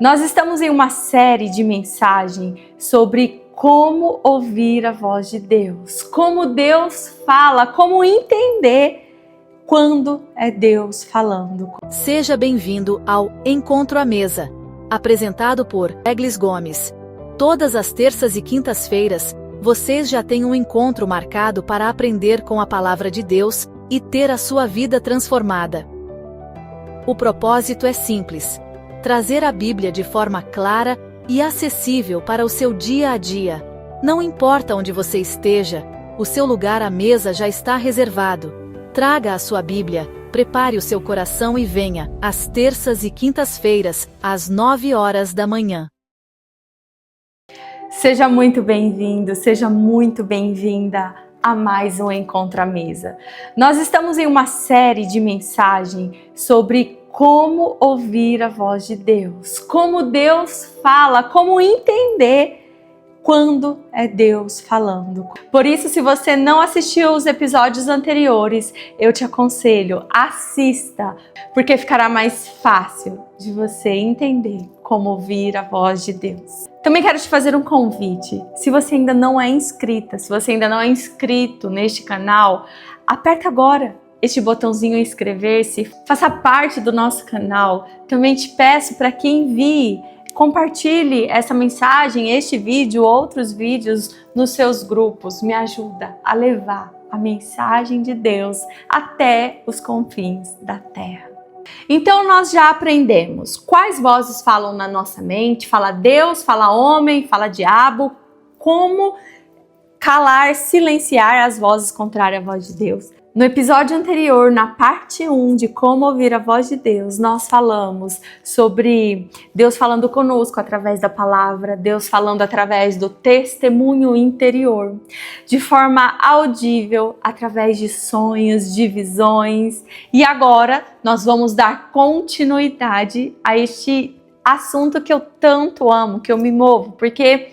Nós estamos em uma série de mensagens sobre como ouvir a voz de Deus, como Deus fala, como entender quando é Deus falando. Seja bem-vindo ao Encontro à Mesa, apresentado por Eglis Gomes. Todas as terças e quintas-feiras, vocês já têm um encontro marcado para aprender com a Palavra de Deus e ter a sua vida transformada. O propósito é simples: trazer a Bíblia de forma clara e acessível para o seu dia a dia. Não importa onde você esteja, o seu lugar à mesa já está reservado. Traga a sua Bíblia, prepare o seu coração e venha, às terças e quintas-feiras, às 9 horas da manhã. Seja muito bem-vindo, seja muito bem-vinda a mais um Encontro à Mesa. Nós estamos em uma série de mensagens sobre como ouvir a voz de Deus, como Deus fala, como entender quando é Deus falando. Por isso, se você não assistiu os episódios anteriores, eu te aconselho, assista, porque ficará mais fácil de você entender como ouvir a voz de Deus. Também quero te fazer um convite. Se você ainda não é inscrita, se você ainda não é inscrito neste canal, aperta agora este botãozinho inscrever-se, faça parte do nosso canal. Também te peço para que envie, compartilhe essa mensagem, este vídeo, outros vídeos nos seus grupos. Me ajuda a levar a mensagem de Deus até os confins da terra. Então nós já aprendemos quais vozes falam na nossa mente, fala Deus, fala homem, fala diabo, como calar, silenciar as vozes contrárias à voz de Deus. No episódio anterior, na parte 1 de como ouvir a voz de Deus, nós falamos sobre Deus falando conosco através da palavra, Deus falando através do testemunho interior, de forma audível, através de sonhos, de visões. E agora nós vamos dar continuidade a este assunto que eu tanto amo, que eu me movo, porque...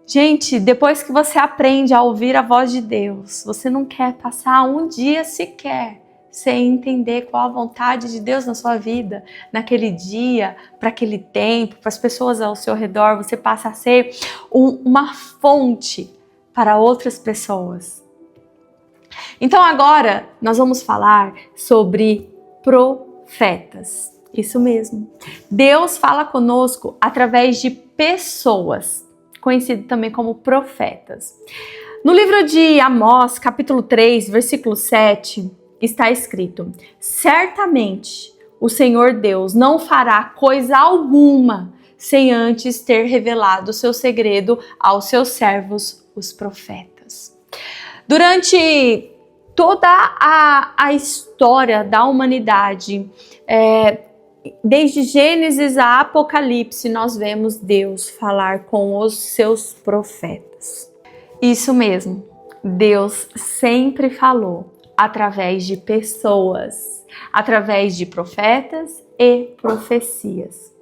gente, depois que você aprende a ouvir a voz de Deus, você não quer passar um dia sequer sem entender qual a vontade de Deus na sua vida, naquele dia, para aquele tempo, para as pessoas ao seu redor. Você passa a ser uma fonte para outras pessoas. Então agora nós vamos falar sobre profetas. Isso mesmo. Deus fala conosco através de pessoas, conhecido também como profetas. No livro de Amós, capítulo 3, versículo 7, está escrito: certamente o Senhor Deus não fará coisa alguma sem antes ter revelado o seu segredo aos seus servos, os profetas. Durante toda a história da humanidade, desde Gênesis a Apocalipse, nós vemos Deus falar com os seus profetas. Isso mesmo, Deus sempre falou através de pessoas, através de profetas e profecias.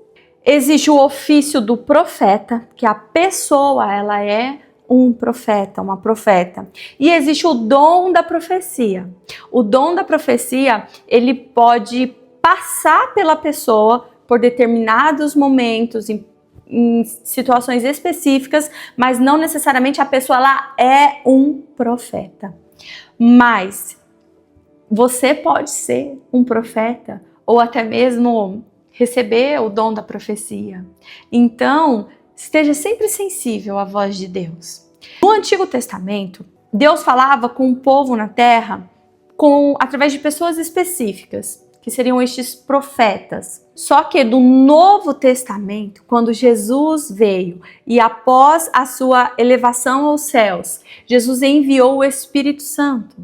Existe o ofício do profeta, que a pessoa ela é um profeta, uma profeta. E existe o dom da profecia. O dom da profecia, ele pode passar pela pessoa por determinados momentos, em situações específicas, mas não necessariamente a pessoa ela é um profeta. Mas você pode ser um profeta ou até mesmo receber o dom da profecia. Então, esteja sempre sensível à voz de Deus. No Antigo Testamento, Deus falava com o povo na terra através de pessoas específicas, que seriam estes profetas. Só que do Novo Testamento, quando Jesus veio e após a sua elevação aos céus, Jesus enviou o Espírito Santo.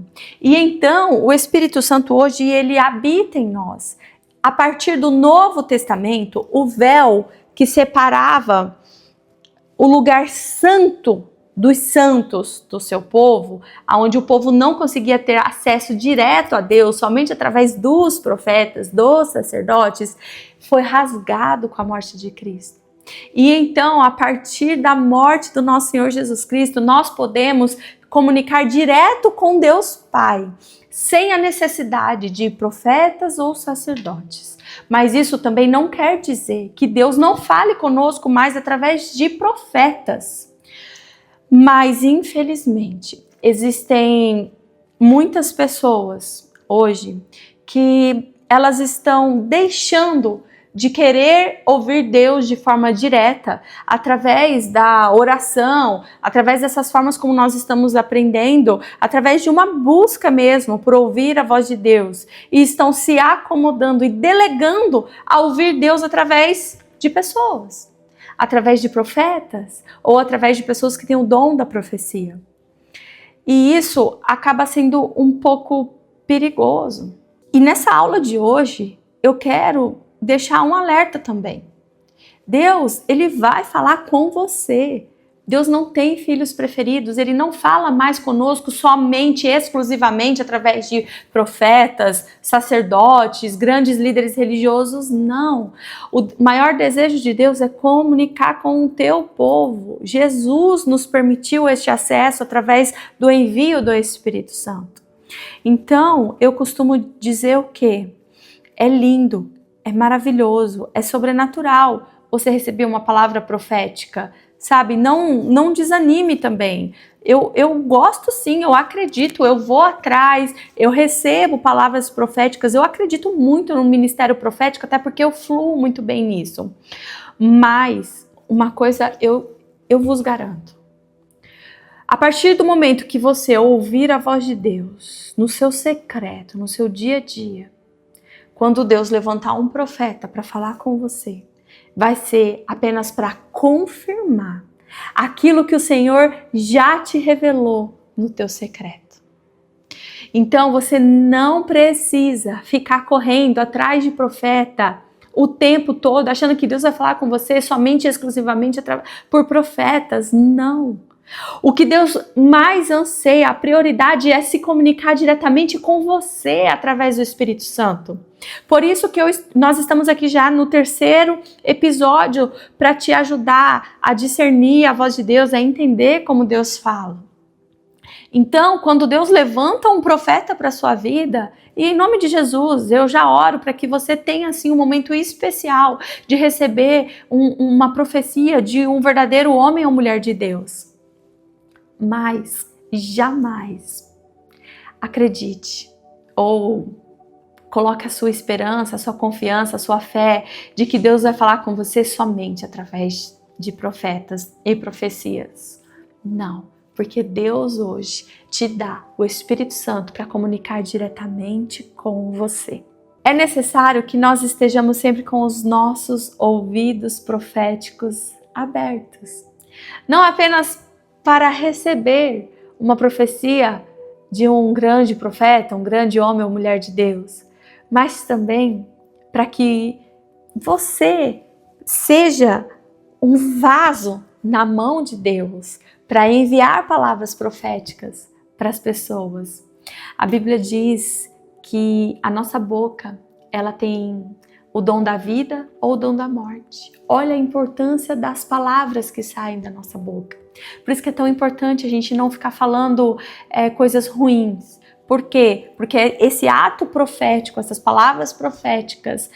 E então, o Espírito Santo hoje, ele habita em nós. A partir do Novo Testamento, o véu que separava o lugar santo dos santos do seu povo, onde o povo não conseguia ter acesso direto a Deus, somente através dos profetas, dos sacerdotes, foi rasgado com a morte de Cristo. E então, a partir da morte do nosso Senhor Jesus Cristo, nós podemos comunicar direto com Deus Pai, sem a necessidade de profetas ou sacerdotes. Mas isso também não quer dizer que Deus não fale conosco mais através de profetas. Mas, infelizmente, existem muitas pessoas hoje que elas estão deixando de querer ouvir Deus de forma direta, através da oração, através dessas formas como nós estamos aprendendo, através de uma busca mesmo por ouvir a voz de Deus, e estão se acomodando e delegando a ouvir Deus através de pessoas, através de profetas, ou através de pessoas que têm o dom da profecia. E isso acaba sendo um pouco perigoso. E nessa aula de hoje, eu quero deixar um alerta também. Deus, ele vai falar com você. Deus não tem filhos preferidos, ele não fala mais conosco somente, exclusivamente através de profetas, sacerdotes, grandes líderes religiosos, não. O maior desejo de Deus é comunicar com o teu povo. Jesus nos permitiu este acesso através do envio do Espírito Santo. Então, eu costumo dizer o quê? É lindo, é maravilhoso, é sobrenatural você receber uma palavra profética, sabe? Não desanime também. Eu gosto sim, eu acredito, eu vou atrás, eu recebo palavras proféticas, eu acredito muito no ministério profético, até porque eu fluo muito bem nisso. Mas uma coisa eu vos garanto. A partir do momento que você ouvir a voz de Deus, no seu secreto, no seu dia a dia, quando Deus levantar um profeta para falar com você, vai ser apenas para confirmar aquilo que o Senhor já te revelou no teu secreto. Então você não precisa ficar correndo atrás de profeta o tempo todo, achando que Deus vai falar com você somente e exclusivamente por profetas. Não. O que Deus mais anseia, a prioridade é se comunicar diretamente com você através do Espírito Santo. Por isso que nós estamos aqui já no 3º episódio para te ajudar a discernir a voz de Deus, a entender como Deus fala. Então, quando Deus levanta um profeta para a sua vida, e em nome de Jesus, eu já oro para que você tenha assim um momento especial de receber uma profecia de um verdadeiro homem ou mulher de Deus. Mas jamais acredite ou coloque a sua esperança, a sua confiança, a sua fé de que Deus vai falar com você somente através de profetas e profecias. Não, porque Deus hoje te dá o Espírito Santo para comunicar diretamente com você. É necessário que nós estejamos sempre com os nossos ouvidos proféticos abertos. Não apenas para receber uma profecia de um grande profeta, um grande homem ou mulher de Deus, mas também para que você seja um vaso na mão de Deus para enviar palavras proféticas para as pessoas. A Bíblia diz que a nossa boca, ela tem o dom da vida ou o dom da morte. Olha a importância das palavras que saem da nossa boca. Por isso que é tão importante a gente não ficar falando coisas ruins. Por quê? Porque esse ato profético, essas palavras proféticas,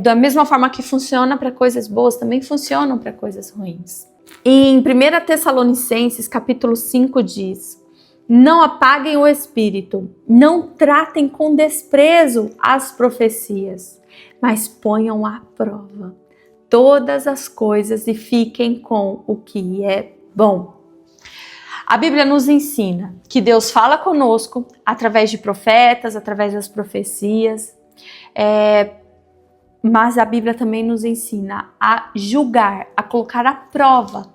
da mesma forma que funciona para coisas boas, também funcionam para coisas ruins. Em 1 Tessalonicenses, capítulo 5, diz: não apaguem o espírito, não tratem com desprezo as profecias, mas ponham à prova todas as coisas e fiquem com o que é bom. A Bíblia nos ensina que Deus fala conosco através de profetas, através das profecias, mas a Bíblia também nos ensina a julgar, a colocar à prova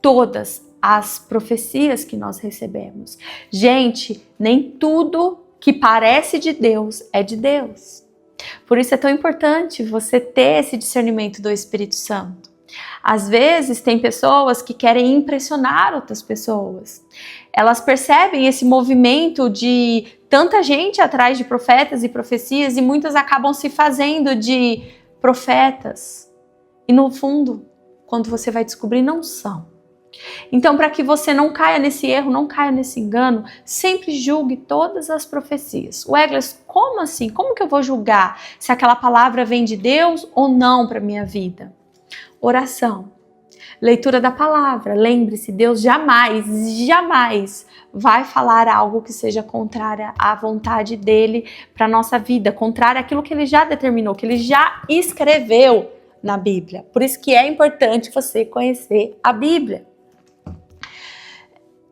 todas as profecias que nós recebemos. Gente, nem tudo que parece de Deus é de Deus. Por isso é tão importante você ter esse discernimento do Espírito Santo. Às vezes tem pessoas que querem impressionar outras pessoas. Elas percebem esse movimento de tanta gente atrás de profetas e profecias e muitas acabam se fazendo de profetas. E no fundo, quando você vai descobrir, não são. Então, para que você não caia nesse erro, não caia nesse engano, sempre julgue todas as profecias. Eglis, como assim? Como que eu vou julgar se aquela palavra vem de Deus ou não para minha vida? Oração, leitura da palavra. Lembre-se, Deus jamais, jamais vai falar algo que seja contrária à vontade dele para a nossa vida, contrária àquilo que ele já determinou, que ele já escreveu na Bíblia. Por isso que é importante você conhecer a Bíblia.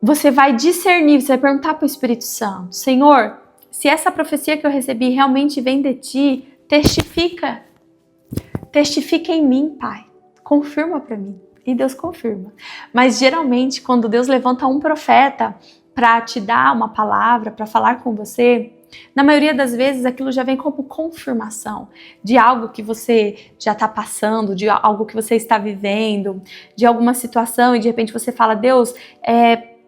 Você vai discernir, você vai perguntar para o Espírito Santo: Senhor, se essa profecia que eu recebi realmente vem de ti, testifica em mim, Pai, confirma para mim. E Deus confirma. Mas geralmente quando Deus levanta um profeta para te dar uma palavra, para falar com você, na maioria das vezes aquilo já vem como confirmação de algo que você já está passando, de algo que você está vivendo, de alguma situação, e de repente você fala: Deus,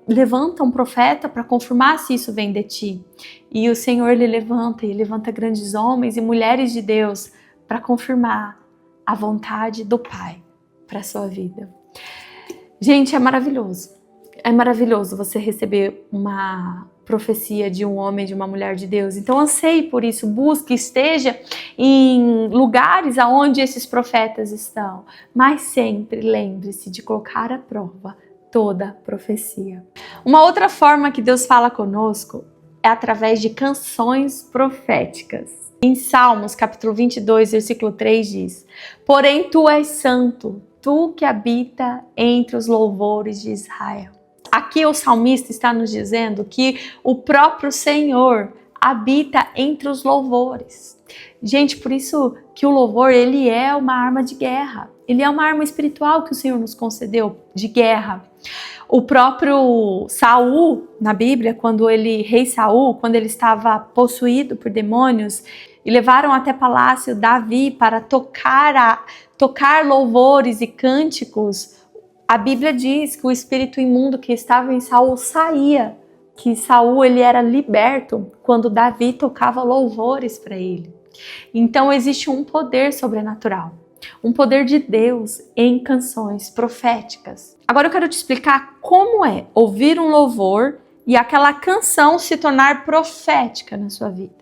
levanta um profeta para confirmar se isso vem de ti. E o Senhor, ele levanta grandes homens e mulheres de Deus para confirmar a vontade do Pai para a sua vida. Gente, é maravilhoso. É maravilhoso você receber uma profecia de um homem, de uma mulher de Deus. Então anseie por isso, busque, esteja em lugares aonde esses profetas estão. Mas sempre lembre-se de colocar à prova toda profecia. Uma outra forma que Deus fala conosco é através de canções proféticas. Em Salmos, capítulo 22, versículo 3 diz: Porém tu és santo, tu que habita entre os louvores de Israel. Aqui o salmista está nos dizendo que o próprio Senhor habita entre os louvores. Gente, por isso que o louvor, ele é uma arma de guerra. Ele é uma arma espiritual que o Senhor nos concedeu de guerra. O próprio Saul, na Bíblia, rei Saul, quando ele estava possuído por demônios, e levaram até palácio Davi para tocar louvores e cânticos, a Bíblia diz que o espírito imundo que estava em Saul saía, que Saul ele era liberto quando Davi tocava louvores para ele. Então existe um poder sobrenatural, um poder de Deus em canções proféticas. Agora eu quero te explicar como é ouvir um louvor e aquela canção se tornar profética na sua vida.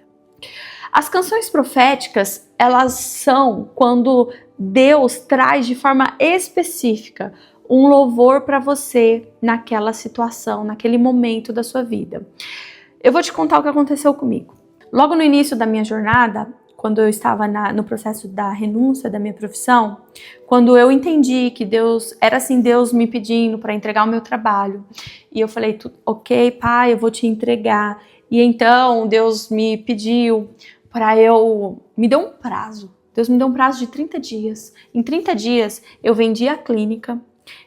As canções proféticas, elas são quando Deus traz de forma específica um louvor para você naquela situação, naquele momento da sua vida. Eu vou te contar o que aconteceu comigo. Logo no início da minha jornada, quando eu estava no processo da renúncia da minha profissão, quando eu entendi que Deus me pedindo para entregar o meu trabalho, e eu falei: ok, Pai, eu vou te entregar. E então Deus me pediu me deu um prazo. Deus me deu um prazo de 30 dias. Em 30 dias eu vendi a clínica,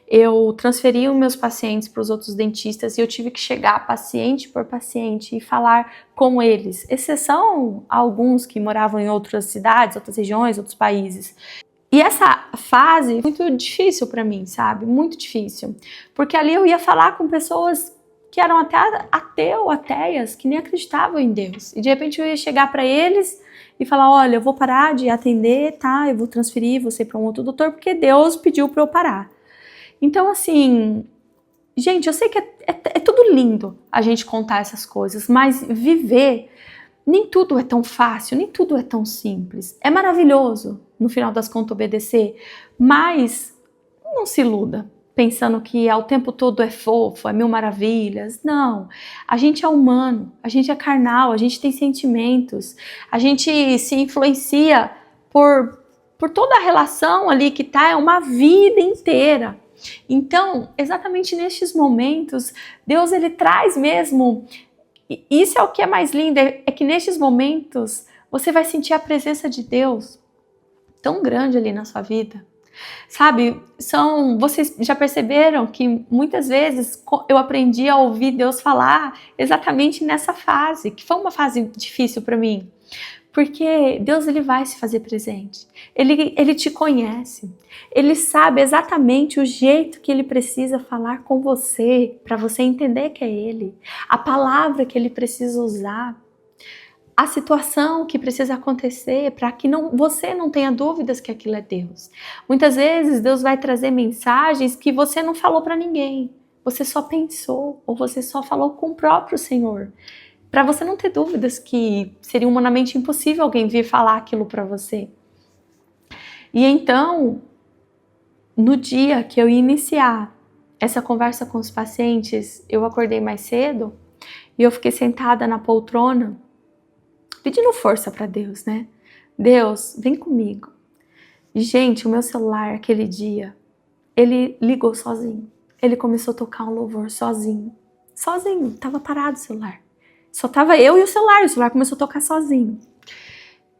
eu transferi os meus pacientes para os outros dentistas e eu tive que chegar paciente por paciente e falar com eles, exceção a alguns que moravam em outras cidades, outras regiões, outros países. E essa fase foi muito difícil para mim, sabe? Muito difícil. Porque ali eu ia falar com pessoas que eram até ateias, que nem acreditavam em Deus. E de repente eu ia chegar para eles e falar: olha, eu vou parar de atender, tá? Eu vou transferir você para um outro doutor porque Deus pediu para eu parar. Então, assim, gente, eu sei que é tudo lindo a gente contar essas coisas, mas viver, nem tudo é tão fácil, nem tudo é tão simples. É maravilhoso, no final das contas, obedecer, mas não se iluda pensando que ao tempo todo é fofo, é mil maravilhas. Não, a gente é humano, a gente é carnal, a gente tem sentimentos, a gente se influencia por toda a relação ali que tá, é uma vida inteira. Então, exatamente nestes momentos, Deus ele traz mesmo, e isso é o que é mais lindo, é que nestes momentos você vai sentir a presença de Deus tão grande ali na sua vida. Sabe, vocês já perceberam que muitas vezes eu aprendi a ouvir Deus falar exatamente nessa fase, que foi uma fase difícil para mim. Porque Deus ele vai se fazer presente, ele te conhece, ele sabe exatamente o jeito que ele precisa falar com você, para você entender que é ele, a palavra que ele precisa usar, a situação que precisa acontecer para que você não tenha dúvidas que aquilo é Deus. Muitas vezes Deus vai trazer mensagens que você não falou para ninguém, você só pensou ou você só falou com o próprio Senhor, para você não ter dúvidas que seria humanamente impossível alguém vir falar aquilo para você. E então, no dia que eu ia iniciar essa conversa com os pacientes, eu acordei mais cedo e eu fiquei sentada na poltrona, pedindo força para Deus, né? Deus, vem comigo. E, gente, o meu celular, aquele dia, ele ligou sozinho. Ele começou a tocar um louvor sozinho. Sozinho, tava parado o celular. Só tava eu e o celular começou a tocar sozinho.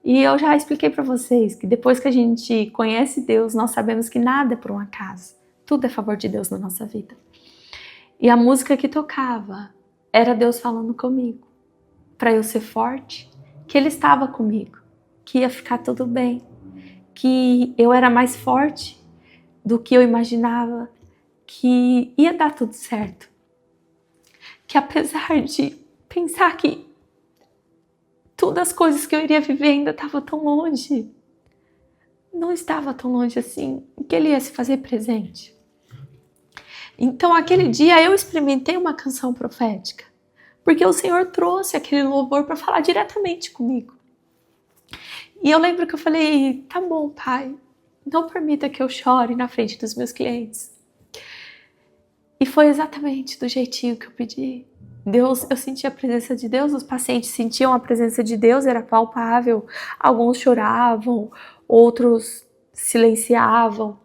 E eu já expliquei para vocês que depois que a gente conhece Deus, nós sabemos que nada é por um acaso. Tudo é favor de Deus na nossa vida. E a música que tocava era Deus falando comigo, para eu ser forte, que Ele estava comigo, que ia ficar tudo bem, que eu era mais forte do que eu imaginava, que ia dar tudo certo. Que apesar de pensar que todas as coisas que eu iria viver ainda estavam tão longe, não estava tão longe assim, que Ele ia se fazer presente. Então, aquele dia eu experimentei uma canção profética, porque o Senhor trouxe aquele louvor para falar diretamente comigo. E eu lembro que eu falei, tá bom, Pai, não permita que eu chore na frente dos meus clientes. E foi exatamente do jeitinho que eu pedi. Deus, eu senti a presença de Deus, os pacientes sentiam a presença de Deus, era palpável. Alguns choravam, outros silenciavam.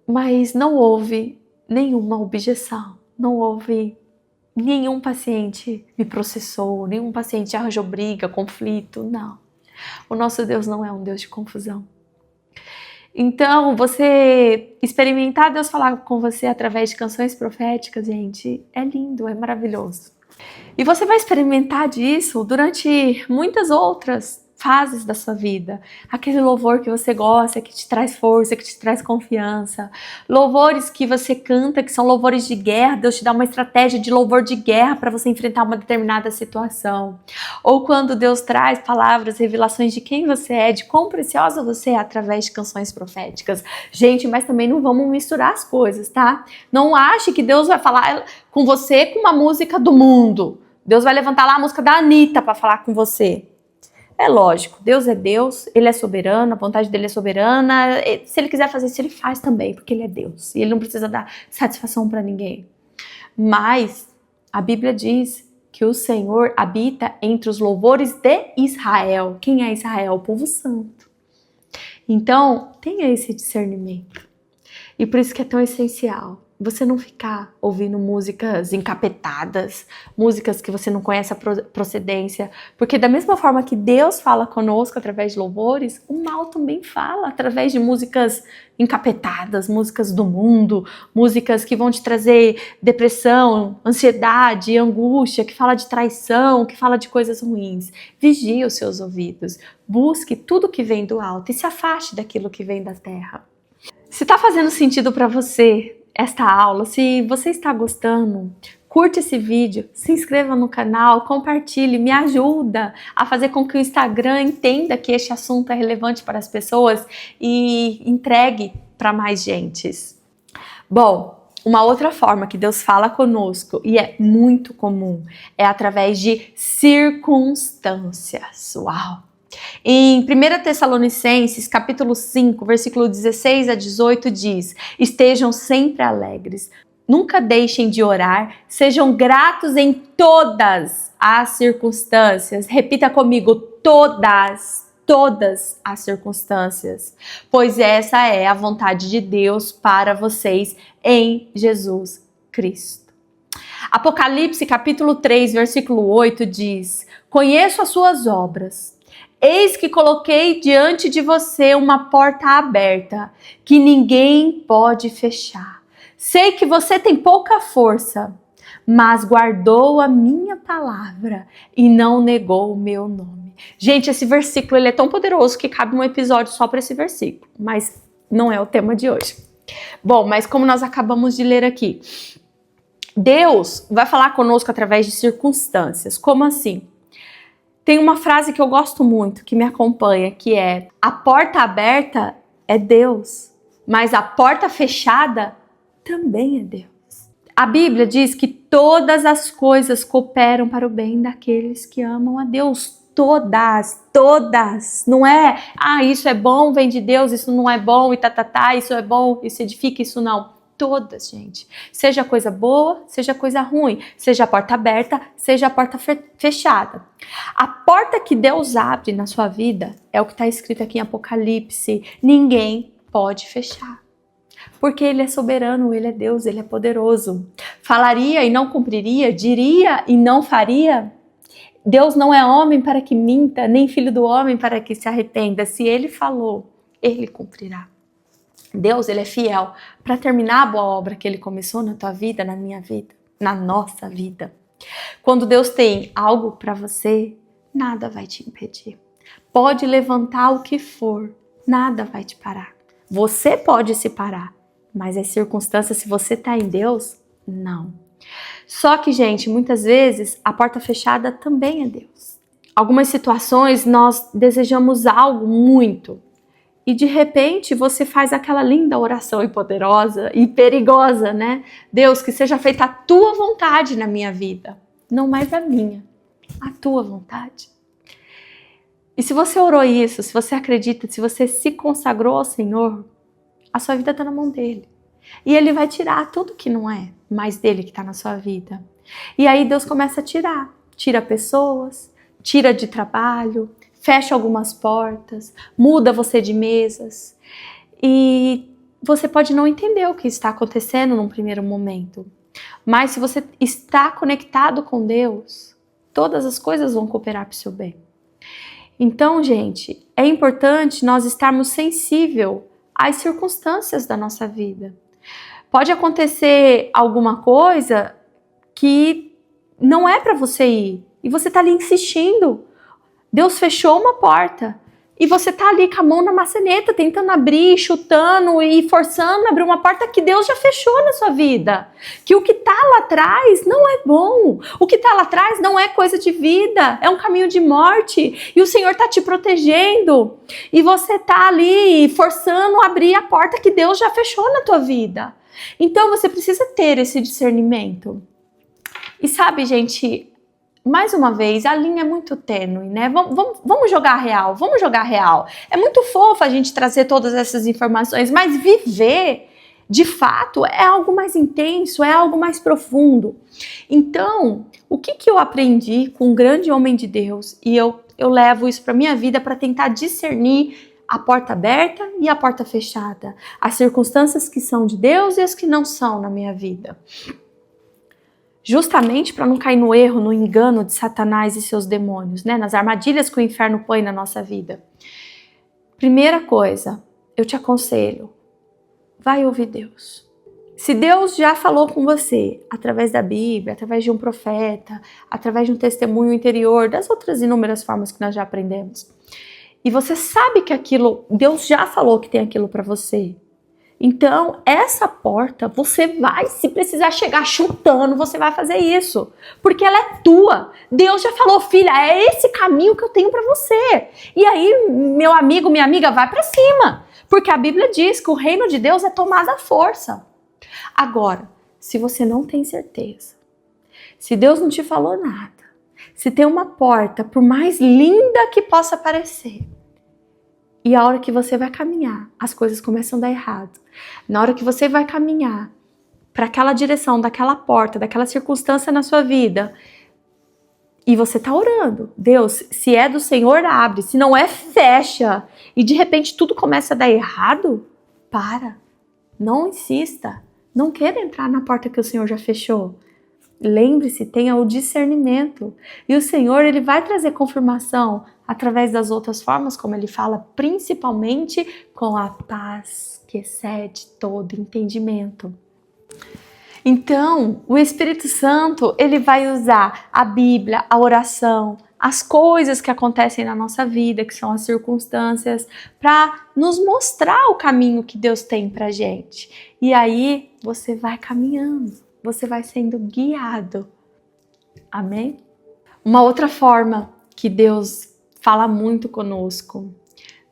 Mas não houve nenhuma objeção, não houve nenhum paciente me processou, nenhum paciente arranjou briga, conflito, não. O nosso Deus não é um Deus de confusão. Então, você experimentar Deus falar com você através de canções proféticas, gente, é lindo, é maravilhoso. E você vai experimentar disso durante muitas outras fases da sua vida. Aquele louvor que você gosta, que te traz força, que te traz confiança. Louvores que você canta, que são louvores de guerra. Deus te dá uma estratégia de louvor de guerra para você enfrentar uma determinada situação. Ou quando Deus traz palavras, revelações de quem você é, de quão preciosa você é através de canções proféticas. Gente, mas também não vamos misturar as coisas, tá? Não ache que Deus vai falar com você com uma música do mundo. Deus vai levantar lá a música da Anitta para falar com você. É lógico, Deus é Deus, Ele é soberano, a vontade dele é soberana. Se Ele quiser fazer isso, Ele faz também, porque Ele é Deus. E Ele não precisa dar satisfação para ninguém. Mas a Bíblia diz que o Senhor habita entre os louvores de Israel. Quem é Israel? O povo santo. Então, tenha esse discernimento. E por isso que é tão essencial você não ficar ouvindo músicas encapetadas, músicas que você não conhece a procedência, porque da mesma forma que Deus fala conosco através de louvores, o mal também fala através de músicas encapetadas, músicas do mundo, músicas que vão te trazer depressão, ansiedade, angústia, que fala de traição, que fala de coisas ruins. Vigie os seus ouvidos, busque tudo que vem do alto e se afaste daquilo que vem da terra. Se está fazendo sentido para você esta aula, se você está gostando, curte esse vídeo, se inscreva no canal, compartilhe, me ajuda a fazer com que o Instagram entenda que este assunto é relevante para as pessoas e entregue para mais gentes. Bom, uma outra forma que Deus fala conosco, e é muito comum, é através de circunstâncias. Uau! Em 1 Tessalonicenses, capítulo 5, versículo 16 a 18 diz: estejam sempre alegres, nunca deixem de orar, sejam gratos em todas as circunstâncias. Repita comigo, todas as circunstâncias, pois essa é a vontade de Deus para vocês em Jesus Cristo. Apocalipse, capítulo 3, versículo 8 diz: conheço as suas obras. Eis que coloquei diante de você uma porta aberta, que ninguém pode fechar. Sei que você tem pouca força, mas guardou a minha palavra e não negou o meu nome. Gente, esse versículo ele é tão poderoso que cabe um episódio só para esse versículo, mas não é o tema de hoje. Bom, mas como nós acabamos de ler aqui, Deus vai falar conosco através de circunstâncias. Como assim? Tem uma frase que eu gosto muito, que me acompanha, que é: a porta aberta é Deus, mas a porta fechada também é Deus. A Bíblia diz que todas as coisas cooperam para o bem daqueles que amam a Deus. Todas. Não é, isso é bom, vem de Deus, isso não é bom, e isso é bom, isso edifica, isso não. Todas, gente. Seja coisa boa, seja coisa ruim. Seja a porta aberta, seja a porta fechada. A porta que Deus abre na sua vida é o que está escrito aqui em Apocalipse. Ninguém pode fechar. Porque Ele é soberano, Ele é Deus, Ele é poderoso. Falaria e não cumpriria, diria e não faria. Deus não é homem para que minta, nem filho do homem para que se arrependa. Se Ele falou, Ele cumprirá. Deus, Ele é fiel para terminar a boa obra que Ele começou na tua vida, na minha vida, na nossa vida. Quando Deus tem algo para você, nada vai te impedir. Pode levantar o que for, nada vai te parar. Você pode se parar, mas as circunstâncias, se você está em Deus, não. Só que, gente, muitas vezes a porta fechada também é Deus. Algumas situações nós desejamos algo muito e de repente você faz aquela linda oração e poderosa e perigosa, né? Deus, que seja feita a tua vontade na minha vida, não mais a minha, a tua vontade. E se você orou isso, se você acredita, se você se consagrou ao Senhor, a sua vida está na mão dele. E ele vai tirar tudo que não é mais dele que está na sua vida. E aí Deus começa a tirar. Tira pessoas, tira de trabalho, fecha algumas portas, muda você de mesas. E você pode não entender o que está acontecendo num primeiro momento. Mas se você está conectado com Deus, todas as coisas vão cooperar para o seu bem. Então, gente, é importante nós estarmos sensíveis às circunstâncias da nossa vida. Pode acontecer alguma coisa que não é para você ir e você está ali insistindo. Deus fechou uma porta e você está ali com a mão na maçaneta, tentando abrir, chutando e forçando a abrir uma porta que Deus já fechou na sua vida. Que o que está lá atrás não é bom. O que está lá atrás não é coisa de vida, é um caminho de morte. E o Senhor está te protegendo. E você está ali forçando a abrir a porta que Deus já fechou na tua vida. Então você precisa ter esse discernimento. E sabe, gente, mais uma vez, a linha é muito tênue, né? Vamos jogar real, vamos jogar real. É muito fofo a gente trazer todas essas informações, mas viver, de fato, é algo mais intenso, é algo mais profundo. Então, o que eu aprendi com um grande homem de Deus, e eu levo isso para minha vida para tentar discernir a porta aberta e a porta fechada, as circunstâncias que são de Deus e as que não são na minha vida. Justamente para não cair no erro, no engano de Satanás e seus demônios, né? Nas armadilhas que o inferno põe na nossa vida. Primeira coisa, eu te aconselho, vai ouvir Deus. Se Deus já falou com você, através da Bíblia, através de um profeta, através de um testemunho interior, das outras inúmeras formas que nós já aprendemos, e você sabe que aquilo, Deus já falou que tem aquilo para você, então, essa porta, você vai, se precisar chegar chutando, você vai fazer isso. Porque ela é tua. Deus já falou, filha, é esse caminho que eu tenho para você. E aí, meu amigo, minha amiga, vai para cima. Porque a Bíblia diz que o reino de Deus é tomado à força. Agora, se você não tem certeza, se Deus não te falou nada, se tem uma porta, por mais linda que possa parecer, e a hora que você vai caminhar, as coisas começam a dar errado. Na hora que você vai caminhar para aquela direção, daquela porta, daquela circunstância na sua vida, e você tá orando, Deus, se é do Senhor, abre, se não é, fecha, e de repente tudo começa a dar errado, para, não insista, não queira entrar na porta que o Senhor já fechou. Lembre-se, tenha o discernimento, e o Senhor, Ele vai trazer confirmação através das outras formas, como Ele fala, principalmente com a paz que excede todo entendimento. Então, o Espírito Santo, Ele vai usar a Bíblia, a oração, as coisas que acontecem na nossa vida, que são as circunstâncias, para nos mostrar o caminho que Deus tem pra gente. E aí, você vai caminhando, você vai sendo guiado. Amém? Uma outra forma que Deus fala muito conosco,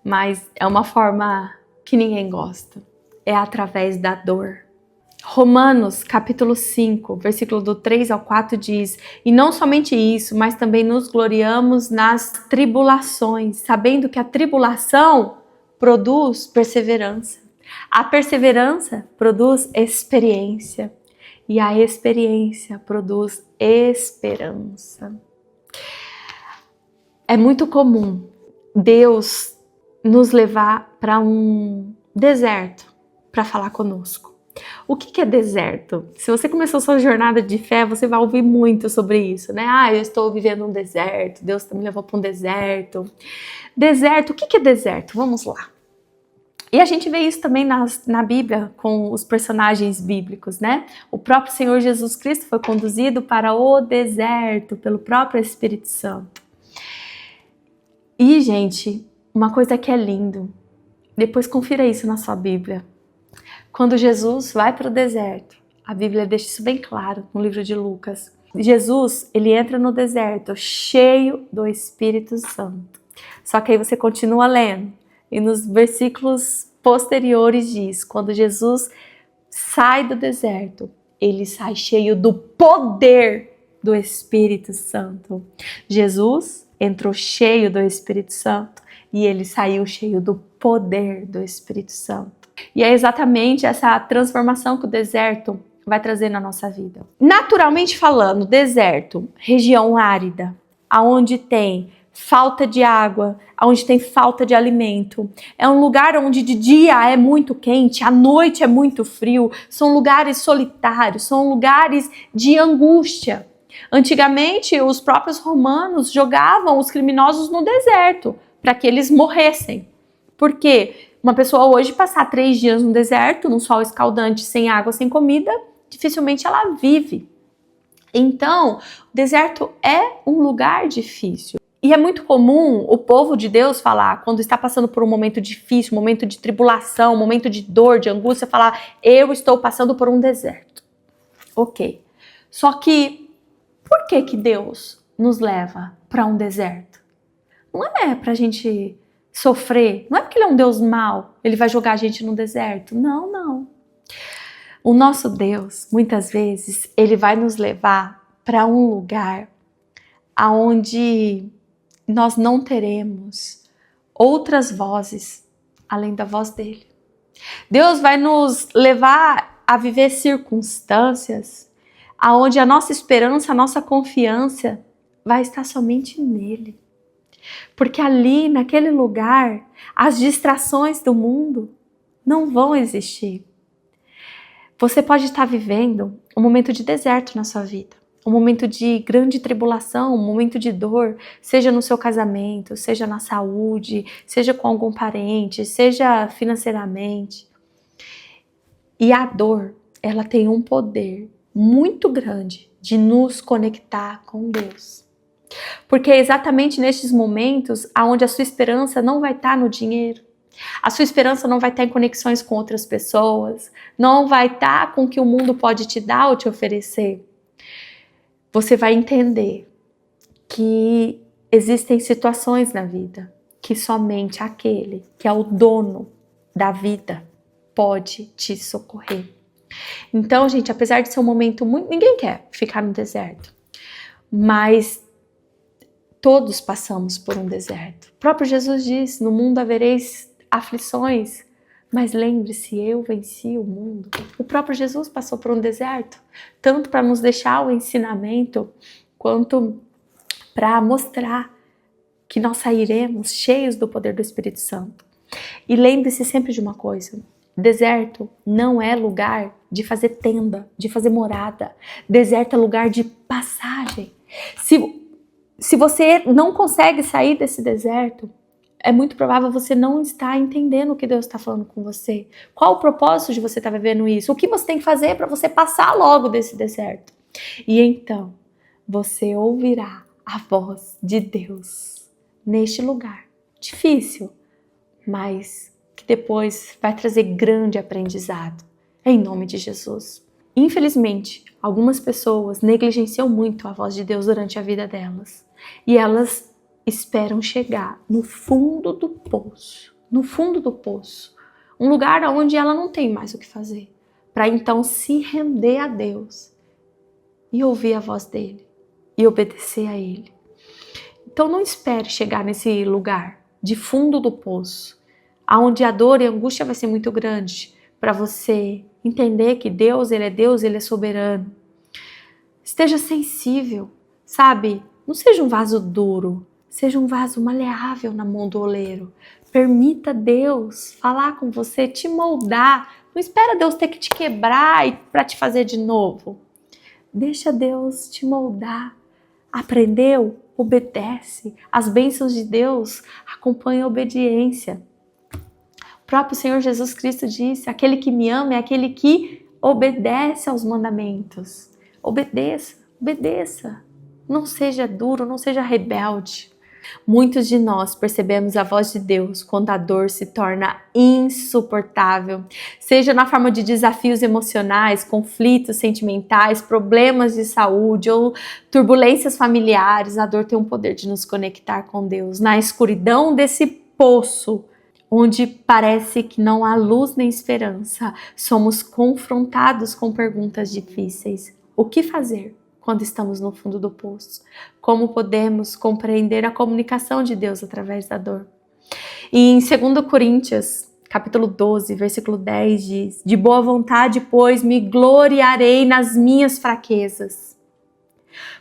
mas é uma forma que ninguém gosta. É através da dor. Romanos, capítulo 5, versículo do 3 ao 4 diz: e não somente isso, mas também nos gloriamos nas tribulações, sabendo que a tribulação produz perseverança. A perseverança produz experiência. E a experiência produz esperança. É muito comum Deus nos levar para um deserto para falar conosco. O que é deserto? Se você começou sua jornada de fé, você vai ouvir muito sobre isso, né? Eu estou vivendo um deserto, Deus me levou para um deserto. Deserto, o que é deserto? Vamos lá. E a gente vê isso também na Bíblia, com os personagens bíblicos, né? O próprio Senhor Jesus Cristo foi conduzido para o deserto pelo próprio Espírito Santo. E, gente, uma coisa que é lindo, depois confira isso na sua Bíblia. Quando Jesus vai para o deserto, a Bíblia deixa isso bem claro no livro de Lucas. Jesus, ele entra no deserto cheio do Espírito Santo. Só que aí você continua lendo. E nos versículos posteriores diz, quando Jesus sai do deserto, ele sai cheio do poder do Espírito Santo. Jesus entrou cheio do Espírito Santo e ele saiu cheio do poder do Espírito Santo. E é exatamente essa transformação que o deserto vai trazer na nossa vida. Naturalmente falando, deserto, região árida, aonde tem falta de água, onde tem falta de alimento. É um lugar onde de dia é muito quente, à noite é muito frio. São lugares solitários, são lugares de angústia. Antigamente, os próprios romanos jogavam os criminosos no deserto para que eles morressem. Por quê? Uma pessoa hoje passar 3 dias no deserto, num sol escaldante, sem água, sem comida, dificilmente ela vive. Então, o deserto é um lugar difícil. E é muito comum o povo de Deus falar, quando está passando por um momento difícil, um momento de tribulação, um momento de dor, de angústia, falar, eu estou passando por um deserto. Ok. Só que, por que Deus nos leva para um deserto? Não é para a gente sofrer, não é porque ele é um Deus mau, ele vai jogar a gente no deserto. Não, não. O nosso Deus, muitas vezes, ele vai nos levar para um lugar onde nós não teremos outras vozes além da voz dele. Deus vai nos levar a viver circunstâncias onde a nossa esperança, a nossa confiança vai estar somente nele. Porque ali, naquele lugar, as distrações do mundo não vão existir. Você pode estar vivendo um momento de deserto na sua vida, um momento de grande tribulação, um momento de dor, seja no seu casamento, seja na saúde, seja com algum parente, seja financeiramente. E a dor, ela tem um poder muito grande de nos conectar com Deus. Porque é exatamente nestes momentos onde a sua esperança não vai estar no dinheiro, a sua esperança não vai estar em conexões com outras pessoas, não vai estar com o que o mundo pode te dar ou te oferecer. Você vai entender que existem situações na vida que somente aquele que é o dono da vida pode te socorrer. Então, gente, apesar de ser um momento muito... Ninguém quer ficar no deserto, mas todos passamos por um deserto. O próprio Jesus diz, no mundo havereis aflições, mas lembre-se, eu venci o mundo. O próprio Jesus passou por um deserto, tanto para nos deixar o ensinamento, quanto para mostrar que nós sairemos cheios do poder do Espírito Santo. E lembre-se sempre de uma coisa, deserto não é lugar de fazer tenda, de fazer morada. Deserto é lugar de passagem. Se você não consegue sair desse deserto, é muito provável você não estar entendendo o que Deus está falando com você. Qual o propósito de você estar vivendo isso? O que você tem que fazer para você passar logo desse deserto? E então, você ouvirá a voz de Deus neste lugar. Difícil, mas que depois vai trazer grande aprendizado. Em nome de Jesus. Infelizmente, algumas pessoas negligenciam muito a voz de Deus durante a vida delas. E elas esperam chegar no fundo do poço, um lugar onde ela não tem mais o que fazer, para então se render a Deus e ouvir a voz dele e obedecer a ele. Então não espere chegar nesse lugar de fundo do poço, onde a dor e a angústia vai ser muito grande, para você entender que Deus, ele é soberano. Esteja sensível, sabe? Não seja um vaso duro, seja um vaso maleável na mão do oleiro. Permita Deus falar com você, te moldar. Não espera Deus ter que te quebrar para te fazer de novo. Deixa Deus te moldar. Aprendeu? Obedece. As bênçãos de Deus acompanham a obediência. O próprio Senhor Jesus Cristo disse: aquele que me ama é aquele que obedece aos mandamentos. Obedeça, obedeça. Não seja duro, não seja rebelde. Muitos de nós percebemos a voz de Deus quando a dor se torna insuportável, seja na forma de desafios emocionais, conflitos sentimentais, problemas de saúde ou turbulências familiares. A dor tem o poder de nos conectar com Deus. Na escuridão desse poço, onde parece que não há luz nem esperança, somos confrontados com perguntas difíceis. O que fazer quando estamos no fundo do poço? Como podemos compreender a comunicação de Deus através da dor? E em 2 Coríntios, capítulo 12, versículo 10 diz: de boa vontade, pois, me gloriarei nas minhas fraquezas,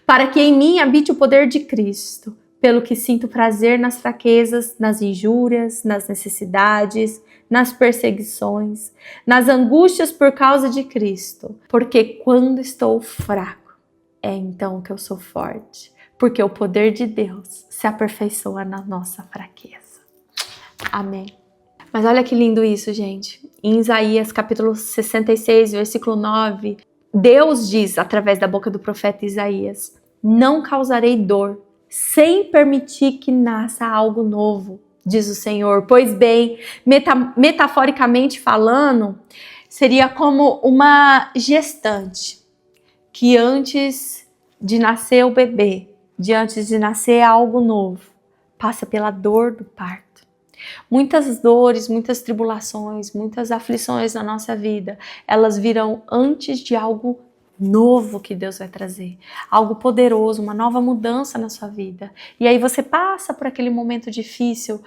para que em mim habite o poder de Cristo. Pelo que sinto prazer nas fraquezas, nas injúrias, nas necessidades, nas perseguições, nas angústias por causa de Cristo. Porque quando estou fraco, é então que eu sou forte. Porque o poder de Deus se aperfeiçoa na nossa fraqueza. Amém. Mas olha que lindo isso, gente. Em Isaías capítulo 66, versículo 9, Deus diz, através da boca do profeta Isaías: não causarei dor, sem permitir que nasça algo novo, diz o Senhor. Pois bem, metaforicamente falando, seria como uma gestante que antes de nascer o bebê, antes de nascer algo novo, passa pela dor do parto. Muitas dores, muitas tribulações, muitas aflições na nossa vida, elas virão antes de algo novo que Deus vai trazer, algo poderoso, uma nova mudança na sua vida. E aí você passa por aquele momento difícil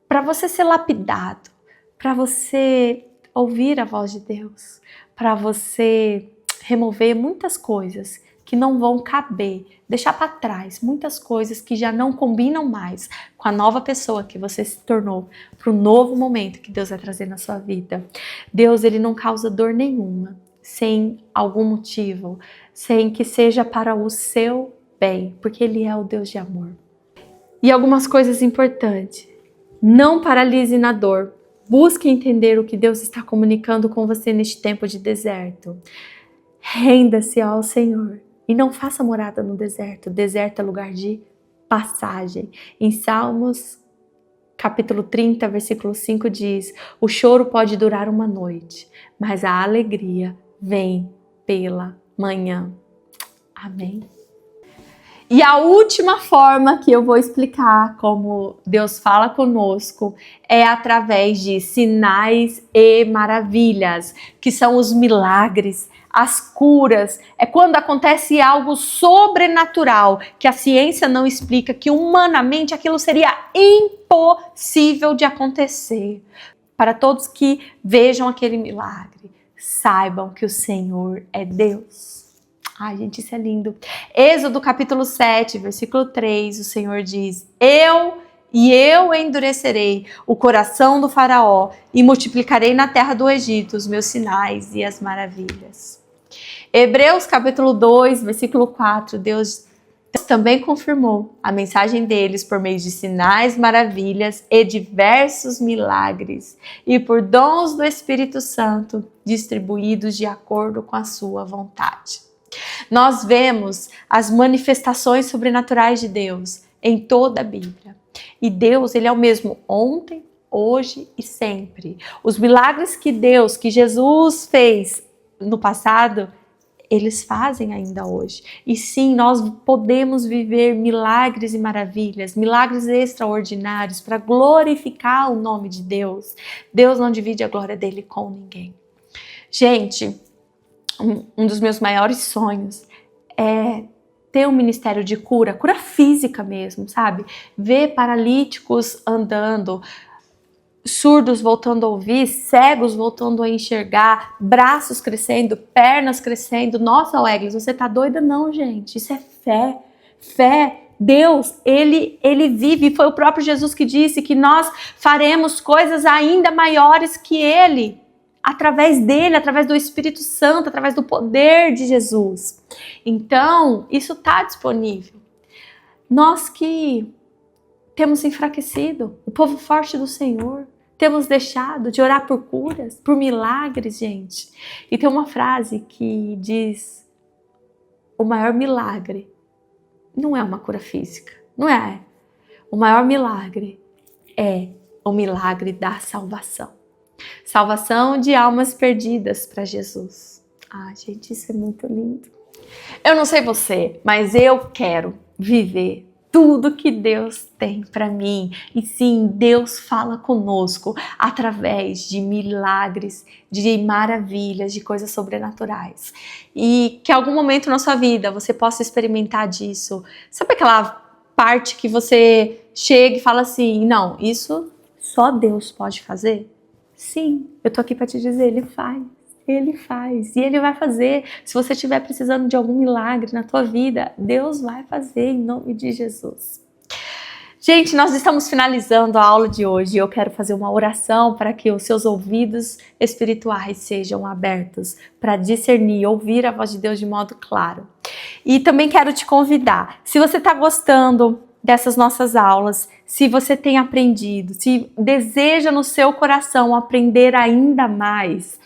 para você ser lapidado, para você ouvir a voz de Deus, para você remover muitas coisas que não vão caber, deixar para trás muitas coisas que já não combinam mais com a nova pessoa que você se tornou, para o novo momento que Deus vai trazer na sua vida. Deus, ele não causa dor nenhuma sem algum motivo, sem que seja para o seu bem, porque ele é o Deus de amor. E algumas coisas importantes: não paralise na dor, busque entender o que Deus está comunicando com você neste tempo de deserto. Renda-se ao Senhor e não faça morada no deserto. Deserto é lugar de passagem. Em Salmos capítulo 30, versículo 5 diz: o choro pode durar uma noite, mas a alegria vem pela manhã. Amém? E a última forma que eu vou explicar como Deus fala conosco é através de sinais e maravilhas, que são os milagres, as curas. É quando acontece algo sobrenatural, que a ciência não explica, que humanamente aquilo seria impossível de acontecer. Para todos que vejam aquele milagre, saibam que o Senhor é Deus. Ai, gente, isso é lindo. Êxodo capítulo 7, versículo 3, o Senhor diz: eu endurecerei o coração do faraó e multiplicarei na terra do Egito os meus sinais e as maravilhas. Hebreus capítulo 2, versículo 4, Deus também confirmou a mensagem deles por meio de sinais, maravilhas e diversos milagres, e por dons do Espírito Santo distribuídos de acordo com a sua vontade. Nós vemos as manifestações sobrenaturais de Deus em toda a Bíblia. E Deus, ele é o mesmo ontem, hoje e sempre. Os milagres que Jesus fez no passado, eles fazem ainda hoje. E sim, nós podemos viver milagres e maravilhas, milagres extraordinários para glorificar o nome de Deus. Deus não divide a glória dele com ninguém. Gente, um dos meus maiores sonhos é ter um ministério de cura física mesmo, sabe? Ver paralíticos andando, surdos voltando a ouvir, cegos voltando a enxergar, braços crescendo, pernas crescendo. Nossa, Eglis, você tá doida? Não, gente, isso é fé. Fé. Deus, ele vive. Foi o próprio Jesus que disse que nós faremos coisas ainda maiores que ele, através dele, através do Espírito Santo, através do poder de Jesus. Então, isso está disponível. Nós que temos enfraquecido o povo forte do Senhor, temos deixado de orar por curas, por milagres, gente. E tem uma frase que diz: o maior milagre não é uma cura física, não é. O maior milagre é o milagre da salvação. Salvação de almas perdidas para Jesus. Ah, gente, isso é muito lindo. Eu não sei você, mas eu quero viver tudo que Deus tem para mim. E sim, Deus fala conosco através de milagres, de maravilhas, de coisas sobrenaturais. E que em algum momento na sua vida você possa experimentar disso. Sabe aquela parte que você chega e fala assim: não, isso só Deus pode fazer? Sim, eu tô aqui para te dizer, Ele faz. Ele faz e Ele vai fazer. Se você estiver precisando de algum milagre na tua vida, Deus vai fazer em nome de Jesus. Gente, nós estamos finalizando a aula de hoje e eu quero fazer uma oração para que os seus ouvidos espirituais sejam abertos para discernir, ouvir a voz de Deus de modo claro. E também quero te convidar, se você está gostando dessas nossas aulas, se você tem aprendido, se deseja no seu coração aprender ainda mais,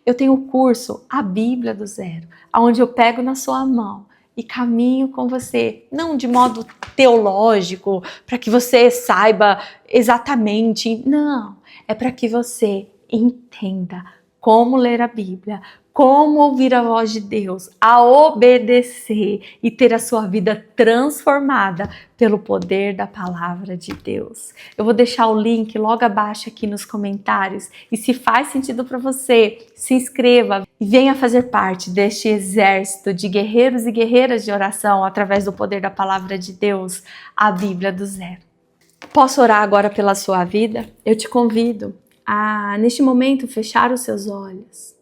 eu tenho o curso A Bíblia do Zero, onde eu pego na sua mão e caminho com você, não de modo teológico, para que você saiba exatamente, não, é para que você entenda como ler a Bíblia, como ouvir a voz de Deus, a obedecer e ter a sua vida transformada pelo poder da palavra de Deus. Eu vou deixar o link logo abaixo aqui nos comentários e se faz sentido para você, se inscreva e venha fazer parte deste exército de guerreiros e guerreiras de oração através do poder da palavra de Deus, a Bíblia do Zero. Posso orar agora pela sua vida? Eu te convido a, neste momento, fechar os seus olhos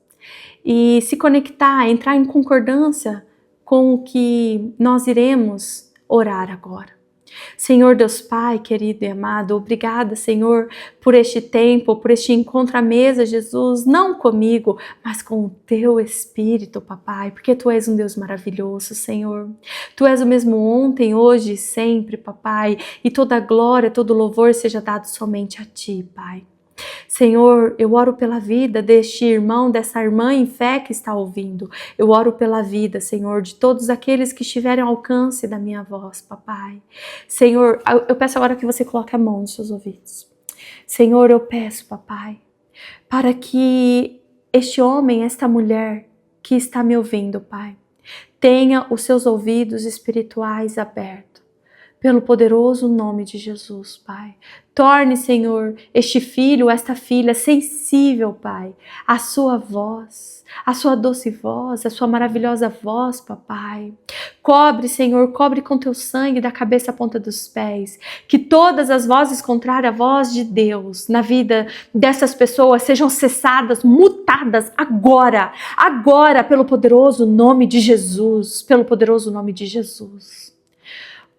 e se conectar, entrar em concordância com o que nós iremos orar agora. Senhor Deus Pai, querido e amado, obrigada, Senhor, por este tempo, por este encontro à mesa, Jesus, não comigo, mas com o Teu Espírito, Papai, porque Tu és um Deus maravilhoso, Senhor. Tu és o mesmo ontem, hoje e sempre, Papai, e toda a glória, todo o louvor seja dado somente a Ti, Pai. Senhor, eu oro pela vida deste irmão, dessa irmã em fé que está ouvindo. Eu oro pela vida, Senhor, de todos aqueles que estiverem ao alcance da minha voz, Papai. Senhor, eu peço agora que você coloque a mão nos seus ouvidos. Senhor, eu peço, Papai, para que este homem, esta mulher que está me ouvindo, Pai, tenha os seus ouvidos espirituais abertos. Pelo poderoso nome de Jesus, Pai. Torne, Senhor, este filho, esta filha sensível, Pai, à sua voz, à sua doce voz, à sua maravilhosa voz, Papai. Cobre, Senhor, cobre com teu sangue da cabeça à ponta dos pés. Que todas as vozes contrárias à voz de Deus na vida dessas pessoas sejam cessadas, mutadas agora, agora, pelo poderoso nome de Jesus, pelo poderoso nome de Jesus.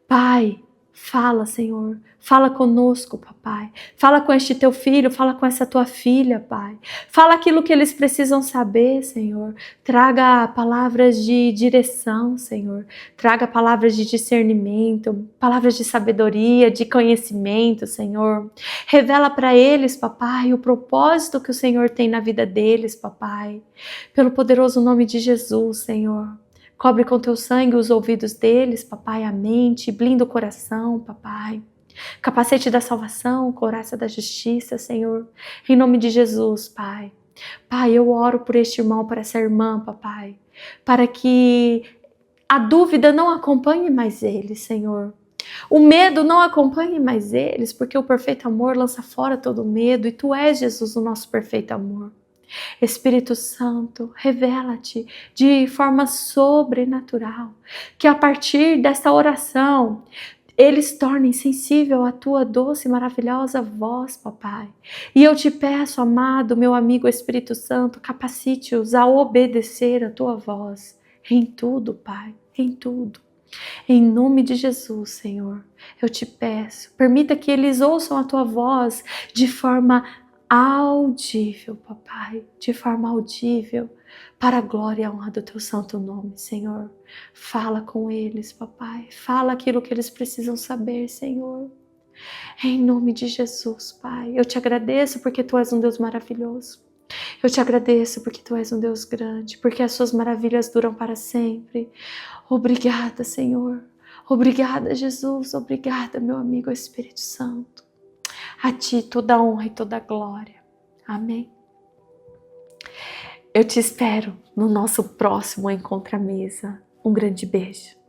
Pai, fala, Senhor, fala conosco, Papai. Fala com este teu filho, fala com essa tua filha, Pai. Fala aquilo que eles precisam saber, Senhor. Traga palavras de direção, Senhor. Traga palavras de discernimento, palavras de sabedoria, de conhecimento, Senhor. Revela para eles, Papai, o propósito que o Senhor tem na vida deles, Papai. Pelo poderoso nome de Jesus, Senhor. Cobre com teu sangue os ouvidos deles, Papai, a mente, blinda o coração, Papai. Capacete da salvação, couraça da justiça, Senhor. Em nome de Jesus, Pai. Pai, eu oro por este irmão, por essa irmã, papai, para que a dúvida não acompanhe mais eles, Senhor. O medo não acompanhe mais eles, porque o perfeito amor lança fora todo medo e Tu és, Jesus, o nosso perfeito amor. Espírito Santo, revela-te de forma sobrenatural, que a partir desta oração eles tornem sensível à Tua doce e maravilhosa voz, papai. E eu te peço, amado, meu amigo Espírito Santo, capacite-os a obedecer a Tua voz em tudo, Pai, em tudo. Em nome de Jesus, Senhor, eu te peço, permita que eles ouçam a Tua voz de forma audível, papai, de forma audível, para a glória e a honra do Teu santo nome, Senhor. Fala com eles, papai, fala aquilo que eles precisam saber, Senhor. Em nome de Jesus, Pai, eu te agradeço porque Tu és um Deus maravilhoso. Eu te agradeço porque Tu és um Deus grande, porque as Suas maravilhas duram para sempre. Obrigada, Senhor. Obrigada, Jesus. Obrigada, meu amigo Espírito Santo. A Ti toda a honra e toda a glória. Amém. Eu te espero no nosso próximo Encontro à Mesa. Um grande beijo.